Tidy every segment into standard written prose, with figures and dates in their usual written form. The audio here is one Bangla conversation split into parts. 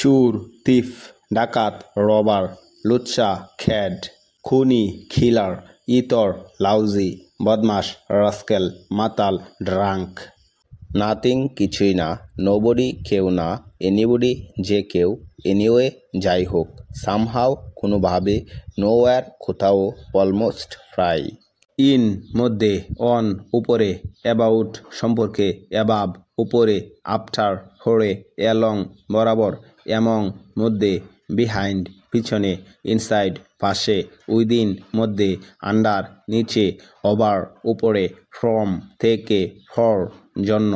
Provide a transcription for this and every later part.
চোর, thief, ডাকাত, রবার, লুচ্চা, খ্যাড, খুনি, কিলার, ইতর, লাউজি, বদমাশ, রাস্কেল, মাতাল, ড্রাঙ্ক। নাথিং কিছুই না, নোবডি কেউ না, এনিবডি যে কেউ, এনিওয়ে যাই হোক, সামহাও কোনোভাবে, নোওয়্যার কোথাও, অলমোস্ট প্রায়। ইন মধ্যে, অন উপরে, অ্যাবাউট সম্পর্কে, অ্যাবাব উপরে, আফটার ফোরে, অ্যালং বরাবর, অ্যামং মধ্যে, বিহাইন্ড পিছনে, ইনসাইড পাশে, উইদিন মধ্যে, আন্ডার নিচে, ওভার উপরে, ফ্রম থেকে, ফর জন্য।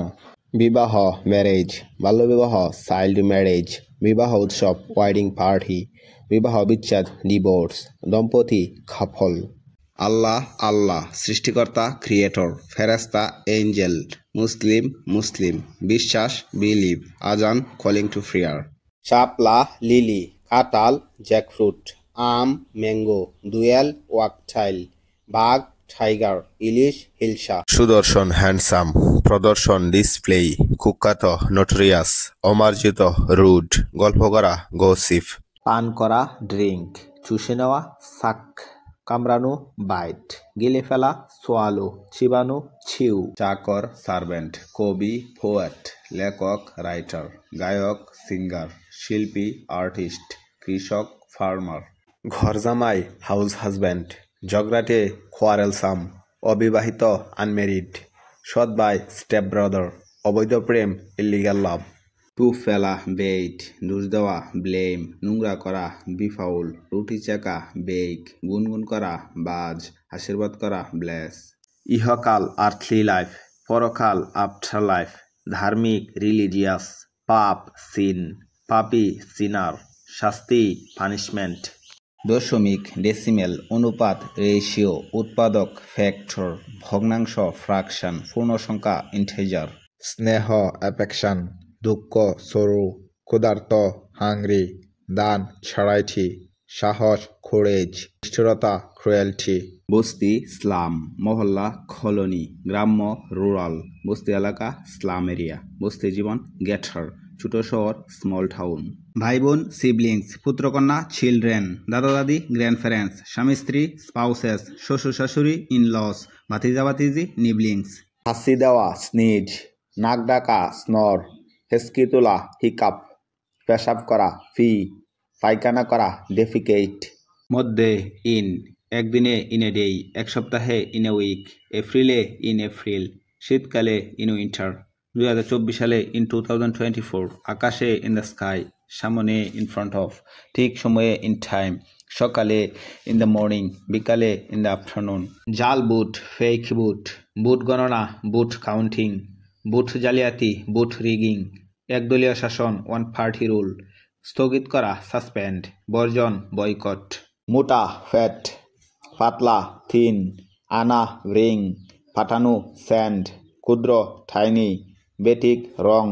বিবাহ ম্যারেজ, বাল্যবিবাহ চাইল্ড ম্যারেজ, বিবাহ উৎসব ওয়েডিং পার্টি, বিবাহ বিচ্ছেদ ডিভোর্স, দম্পতি কাপল। আল্লাহ আল্লাহ সৃষ্টিকর্তা ক্রিয়েটর, ফেরেশতা এঞ্জেল, মুসলিম মুসলিম, বিশ্বাস বিলিভ, আজান কলিং টু প্রেয়ার। শাপলা লিলি, কাঁঠাল জ্যাকফ্রুট, আম ম্যাঙ্গো, দুয়েল ওয়াকটাইল, বাঘ টাইগার, ইলিশ হিলসা। সুদর্শন হ্যান্ডসাম, প্রদর্শন ডিসপ্লে, কুখ্যাত নোটোরিয়াস, অমার্জিত রুড, গল্প করা গসিপ। পান করা ড্রিঙ্ক, চুষে নেওয়া সাক, কামড়ানো বাইট, গিলে ফেলা সোয়ালো, চিবানো ছিউ। চাকর সার্ভেন্ট, কবি পোয়েট, লেখক রাইটার, গায়ক সিঙ্গার, শিল্পী আর্টিস্ট, কৃষক ফার্মার। ঘরজামাই হাউস হাজব্যান্ড, ঝগড়াটে কোয়ারেলসাম, অবিবাহিত আনমেরিড, সৎ ভাই স্টেপ ব্রাদার, অবৈধ প্রেম ইলিগাল লাভ। টু ফেলা বেইট, দোষ দেওয়া ব্লেম, নোংরা করা বিফাউল, রুটি চেকা বেক, গুনগুন করা বাজ, আশীর্বাদ করা ব্লেস। ইহকাল আর্থলি লাইফ, পরকাল আফটার লাইফ, ধার্মিক রিলিজিয়াস, পাপ সিন, পাপি সিনার, শাস্তি পানিশমেন্ট। দশমিক ডেসিমেল, অনুপাত রেশিও, উৎপাদক ফ্যাক্টর, ভগ্নাংশ ফ্রাকশন, পূর্ণসংখ্যা ইন্টিজার। স্নেহ অ্যাফেকশন, দুঃখ সরু, ক্ষুধার্ত হাংরি, দান ছাড়াইটি, সাহস কোরেজ, নিষ্ঠুরতা ক্রুয়েলটি। বস্তি স্লাম, মহল্লা কলোনি, গ্রাম্য রুরাল, বস্তি এলাকা স্লাম এরিয়া, বস্তি জীবন গেটার, ছোট শহর স্মল টাউন। ভাই বোন সিবলিংস, পুত্রকন্যা চিলড্রেন, দাদা দাদি গ্র্যান্ড প্যারেন্টস, স্বামী স্ত্রী স্পাউসেস, শ্বশুর শাশুড়ি ইন লস, ভাতিজা ভাতিজি নিবলিংস। হাসি দেওয়া স্নিজ, নাক ডাকা স্নর, হেসকি তোলা হিকাপ, পেশাব করা ফি, পায়খানা করা ডেফিকেট। মধ্যে ইন, একদিনে ইন এ ডে, এক সপ্তাহে ইন এ উইক, এপ্রিলে ইন এপ্রিল, শীতকালে ইন উইন্টার। 2024 সালে ইন 2024, আকাশে ইন দ্য স্কাই, সামনে ইন ফ্রন্ট অফ, ঠিক সময়ে ইন টাইম, সকালে ইন দ্য মর্নিং, বিকালে ইন দ্য আফটারনুন। জাল বুট, ফেক বুট, বুট গণনা, বুট কাউন্টিং, বুট জালিয়াতি, বুট রিগিং, একদলীয় শাসন ওয়ান পার্টি রুল, স্থগিত করা সাসপেন্ড, বর্জন বয়কট। মোটা ফ্যাট, পাতলা থিন, আনা রিং, পাঠানো স্যান্ড, ক্ষুদ্র টাইনি, বেঠিক রং,